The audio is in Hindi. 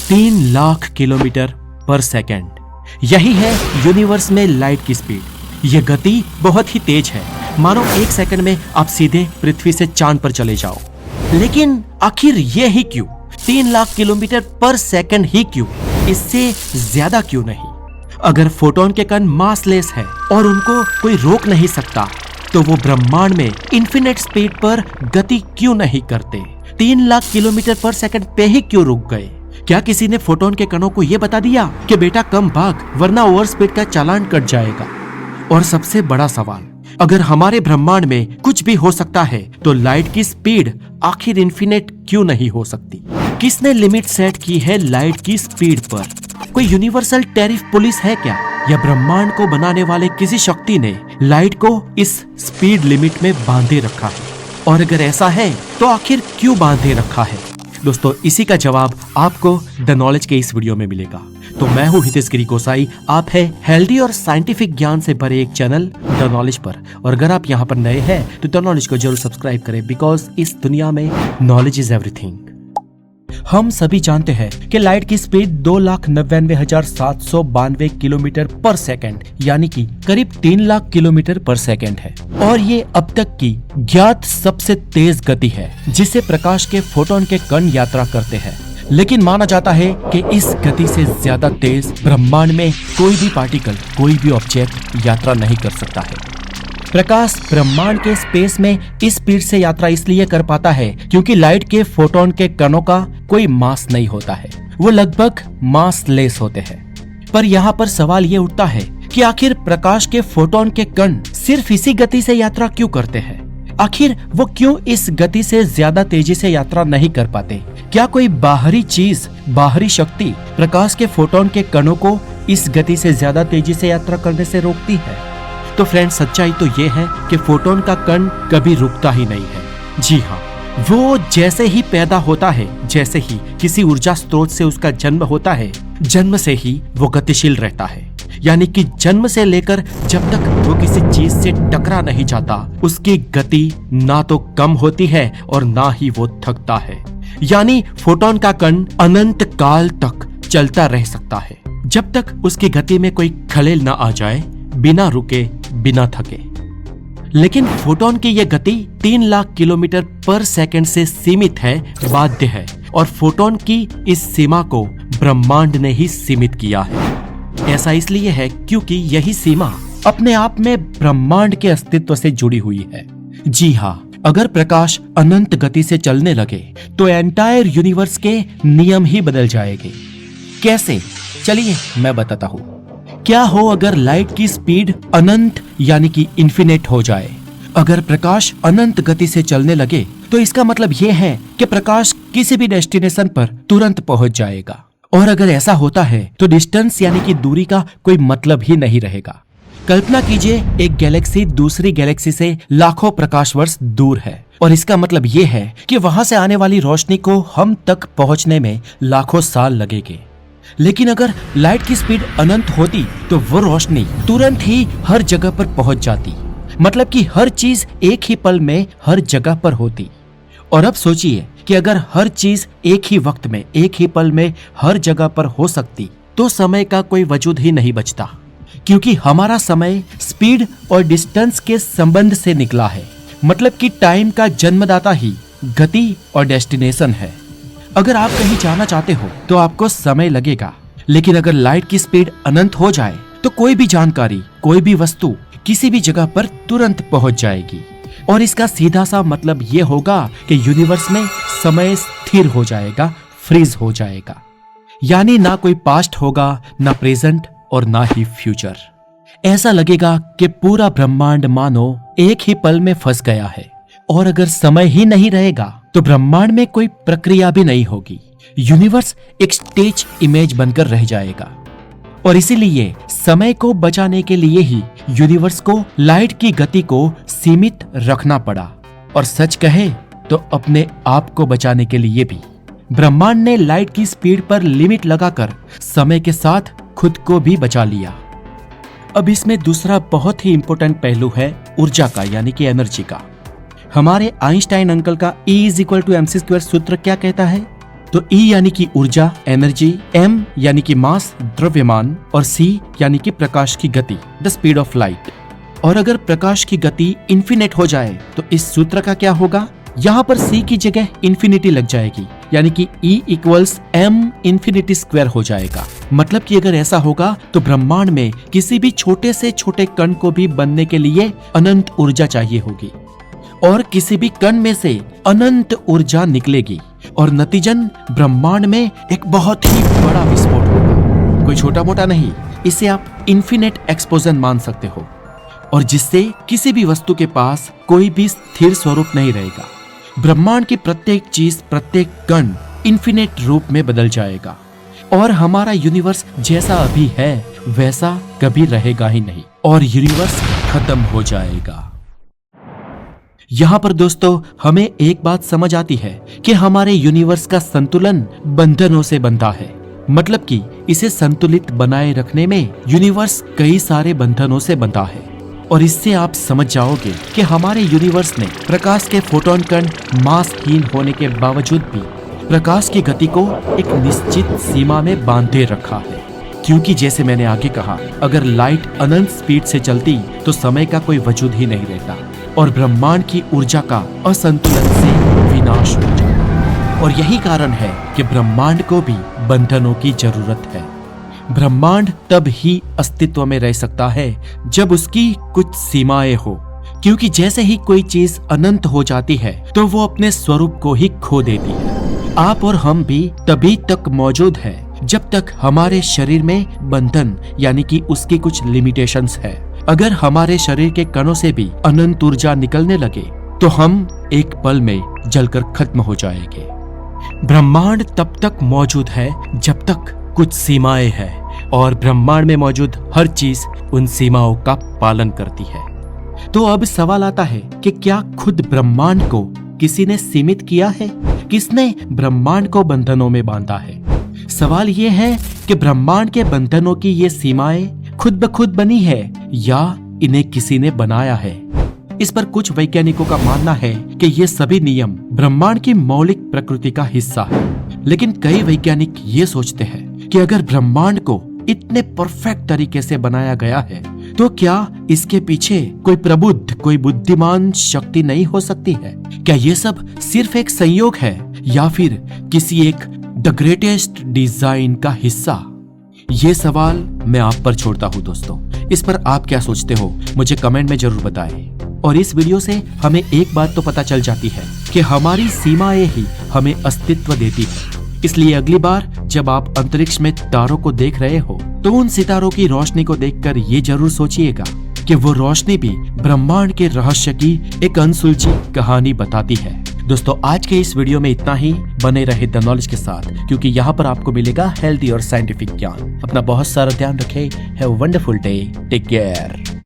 3 लाख किलोमीटर पर सेकंड। यही है यूनिवर्स में लाइट की स्पीड। यह गति बहुत ही तेज है, मानो 1 सेकंड में आप सीधे पृथ्वी से चांद पर चले जाओ। लेकिन आखिर ये ही क्यों? 3 लाख किलोमीटर पर सेकंड ही क्यों? इससे ज्यादा क्यों नहीं? अगर फोटोन के कण मासलेस है और उनको कोई रोक नहीं सकता, तो वो ब्रह्मांड में इन्फिनिट स्पीड पर गति क्यों नहीं करते? 3 लाख किलोमीटर पर सेकंड पे ही क्यों रुक गए? क्या किसी ने फोटोन के कणों को यह बता दिया कि बेटा कम भाग, वरना ओवर स्पीड का चालान कट जाएगा? और सबसे बड़ा सवाल, अगर हमारे ब्रह्मांड में कुछ भी हो सकता है, तो लाइट की स्पीड आखिर इन्फिनिट क्यों नहीं हो सकती? किसने लिमिट सेट की है लाइट की स्पीड पर? कोई यूनिवर्सल टैरिफ पुलिस है क्या? या ब्रह्मांड को बनाने वाले किसी शक्ति ने लाइट को इस स्पीड लिमिट में बांधे रखा है? और अगर ऐसा है तो आखिर क्यों बांधे रखा है? दोस्तों, इसी का जवाब आपको द नॉलेज के इस वीडियो में मिलेगा। तो मैं हूँ हितेश गिरी गोसाई, आप है हेल्दी और साइंटिफिक ज्ञान से भरे एक चैनल द नॉलेज पर। और अगर आप यहाँ पर नए हैं तो द नॉलेज को जरूर सब्सक्राइब करें, बिकॉज इस दुनिया में नॉलेज इज एवरीथिंग। हम सभी जानते हैं कि लाइट की स्पीड 2,99,792 किलोमीटर पर सेकंड, यानी कि करीब 3 लाख किलोमीटर पर सेकंड है। और ये अब तक की ज्ञात सबसे तेज गति है जिसे प्रकाश के फोटोन के कण यात्रा करते हैं। लेकिन माना जाता है कि इस गति से ज्यादा तेज ब्रह्मांड में कोई भी पार्टिकल, कोई भी ऑब्जेक्ट यात्रा नहीं कर सकता है। प्रकाश ब्रह्मांड के स्पेस में इस स्पीड से यात्रा इसलिए कर पाता है क्योंकि लाइट के फोटोन के कणों का कोई मास नहीं होता है, वो लगभग मासलेस होते हैं। पर यहाँ पर सवाल ये उठता है कि आखिर प्रकाश के फोटोन के कण सिर्फ इसी गति से यात्रा क्यों करते हैं? आखिर वो क्यों इस गति से ज्यादा तेजी से यात्रा नहीं कर पाते? क्या कोई बाहरी चीज, बाहरी शक्ति प्रकाश के फोटोन के कणों को इस गति से ज्यादा तेजी से यात्रा करने से रोकती है? तो फ्रेंड्स, सच्चाई तो ये है कि फोटोन का कण कभी रुकता ही नहीं है। जी हाँ, वो जैसे ही पैदा होता है, जैसे ही किसी ऊर्जा स्रोत से उसका जन्म होता है, जन्म से ही वो गतिशील रहता है। यानी कि जन्म से लेकर जब तक वो किसी चीज से टकरा नहीं जाता, उसकी गति ना तो कम होती है और ना ही वो थकता है। यानी फोटोन का कण अनंत काल तक चलता रह सकता है, जब तक उसकी गति में कोई खलेल ना आ जाए, बिना रुके, बिना थके। लेकिन फोटोन की यह गति 3 लाख किलोमीटर पर सेकंड से सीमित है, बाध्य है। और फोटोन की इस सीमा को ब्रह्मांड ने ही सीमित किया है। ऐसा इसलिए है क्योंकि यही सीमा अपने आप में ब्रह्मांड के अस्तित्व से जुड़ी हुई है। जी हाँ, अगर प्रकाश अनंत गति से चलने लगे तो एंटायर यूनिवर्स के नियम ही बदल जाएंगे। कैसे? चलिए मैं बताता हूँ। क्या हो अगर लाइट की स्पीड अनंत यानी कि इन्फिनिट हो जाए? अगर प्रकाश अनंत गति से चलने लगे तो इसका मतलब यह है कि प्रकाश किसी भी डेस्टिनेशन पर तुरंत पहुंच जाएगा। और अगर ऐसा होता है तो डिस्टेंस यानी कि दूरी का कोई मतलब ही नहीं रहेगा। कल्पना कीजिए, एक गैलेक्सी दूसरी गैलेक्सी से लाखों प्रकाश वर्ष दूर है, और इसका मतलब ये है कि वहां से आने वाली रोशनी को हम तक पहुंचने में लाखों साल लगेंगे। लेकिन अगर लाइट की स्पीड अनंत होती तो वो रोशनी तुरंत ही हर जगह पर पहुंच जाती, मतलब कि हर चीज एक ही पल में हर जगह पर होती। और अब सोचिए कि अगर हर चीज एक ही वक्त में, एक ही पल में हर जगह पर हो सकती, तो समय का कोई वजूद ही नहीं बचता, क्योंकि हमारा समय स्पीड और डिस्टेंस के संबंध से निकला है। मतलब कि टाइम का जन्मदाता ही गति और डेस्टिनेशन है। अगर आप कहीं जाना चाहते हो तो आपको समय लगेगा, लेकिन अगर लाइट की स्पीड अनंत हो जाए तो कोई भी जानकारी, कोई भी वस्तु किसी भी जगह पर तुरंत पहुंच जाएगी। और इसका सीधा सा मतलब ये होगा कि यूनिवर्स में समय स्थिर हो जाएगा, फ्रीज हो जाएगा। यानी ना कोई पास्ट होगा, ना प्रेजेंट और ना ही फ्यूचर। ऐसा लगेगा कि पूरा ब्रह्मांड मानो एक ही पल में फंस गया है। और अगर समय ही नहीं रहेगा तो ब्रह्मांड में कोई प्रक्रिया भी नहीं होगी। यूनिवर्स एक स्टेज इमेज बनकर रह जाएगा। और इसीलिए समय को बचाने के लिए ही यूनिवर्स को लाइट की गति को सीमित रखना पड़ा। और सच कहे तो अपने आप को बचाने के लिए भी ब्रह्मांड ने लाइट की स्पीड पर लिमिट लगाकर समय के साथ खुद को भी बचा लिया। अब इसमें दूसरा बहुत ही इंपॉर्टेंट पहलू है ऊर्जा का, यानी कि एनर्जी का। हमारे आइंस्टाइन अंकल का E = mc² सूत्र क्या कहता है? तो E यानी कि ऊर्जा, एनर्जी, M यानी कि मास, द्रव्यमान, और C यानी कि प्रकाश की गति, द स्पीड ऑफ लाइट। और अगर प्रकाश की गति इन्फिनिट हो जाए तो इस सूत्र का क्या होगा? यहाँ पर C की जगह इन्फिनिटी लग जाएगी, यानी कि E equals M infinity square हो जाएगा। मतलब कि अगर ऐसा होगा तो ब्रह्मांड में किसी भी छोटे से छोटे कण को भी बनने के लिए अनंत ऊर्जा चाहिए होगी, और किसी भी कण में से अनंत ऊर्जा निकलेगी, और नतीजन ब्रह्मांड में एक बहुत ही बड़ा विस्फोट होगा। कोई छोटा मोटा नहीं, इसे आप इन्फिनिट एक्सप्लोजन मान सकते हो, और जिससे किसी भी वस्तु के पास कोई भी स्थिर स्वरूप नहीं रहेगा। ब्रह्मांड की प्रत्येक चीज, प्रत्येक कण इन्फिनिट रूप में बदल जाएगा, और हमारा यूनिवर्स जैसा अभी है वैसा कभी रहेगा ही नहीं, और यूनिवर्स खत्म हो जाएगा। यहाँ पर दोस्तों हमें एक बात समझ आती है कि हमारे यूनिवर्स का संतुलन बंधनों से बंधा है। मतलब कि इसे संतुलित बनाए रखने में यूनिवर्स कई सारे बंधनों से बंधा है, और इससे आप समझ जाओगे कि हमारे यूनिवर्स ने प्रकाश के फोटोन कण मासहीन होने के बावजूद भी प्रकाश की गति को एक निश्चित सीमा में बांधे रखा है। क्योंकि जैसे मैंने आगे कहा, अगर लाइट अनंत स्पीड से चलती तो समय का कोई वजूद ही नहीं रहता, और ब्रह्मांड की ऊर्जा का असंतुलन से विनाश हो जाता। और यही कारण है कि ब्रह्मांड को भी बंधनों की जरूरत है। ब्रह्मांड तब ही अस्तित्व में रह सकता है जब उसकी कुछ सीमाएं हो, क्योंकि जैसे ही कोई चीज अनंत हो जाती है तो वो अपने स्वरूप को ही खो देती है। आप और हम भी तभी तक मौजूद है जब तक हमारे शरीर में बंधन यानी कि उसकी कुछ लिमिटेशंस है। अगर हमारे शरीर के कणों से भी अनंत ऊर्जा निकलने लगे तो हम एक पल में जलकर खत्म हो जाएंगे। ब्रह्मांड तब तक मौजूद है जब तक कुछ सीमाएं हैं, और ब्रह्मांड में मौजूद हर चीज उन सीमाओं का पालन करती है। तो अब सवाल आता है कि क्या खुद ब्रह्मांड को किसी ने सीमित किया है? किसने ब्रह्मांड को बंधनों में बांधा है? सवाल ये है कि ब्रह्मांड के बंधनों की ये सीमाएं खुद ब खुद बनी है या इन्हें किसी ने बनाया है? इस पर कुछ वैज्ञानिकों का मानना है कि ये सभी नियम ब्रह्मांड की मौलिक प्रकृति का हिस्सा है। लेकिन कई वैज्ञानिक ये सोचते हैं कि अगर ब्रह्मांड को इतने परफेक्ट तरीके से बनाया गया है तो क्या इसके पीछे कोई प्रबुद्ध, कोई बुद्धिमान शक्ति नहीं हो सकती है? क्या ये सब सिर्फ एक संयोग है या फिर किसी एक द ग्रेटेस्ट डिजाइन का हिस्सा? ये सवाल मैं आप पर छोड़ता हूँ दोस्तों। इस पर आप क्या सोचते हो मुझे कमेंट में जरूर बताएं। और इस वीडियो से हमें एक बात तो पता चल जाती है कि हमारी सीमाएं ही हमें अस्तित्व देती है। इसलिए अगली बार जब आप अंतरिक्ष में तारों को देख रहे हो तो उन सितारों की रोशनी को देखकर ये जरूर सोचिएगा कि वो रोशनी भी ब्रह्मांड के रहस्य की एक अनसुलझी कहानी बताती है। दोस्तों आज के इस वीडियो में इतना ही। बने रहे द नॉलेज के साथ, क्योंकि यहाँ पर आपको मिलेगा हेल्दी और साइंटिफिक ज्ञान। अपना बहुत सारा ध्यान रखें। Have a wonderful day. Take care.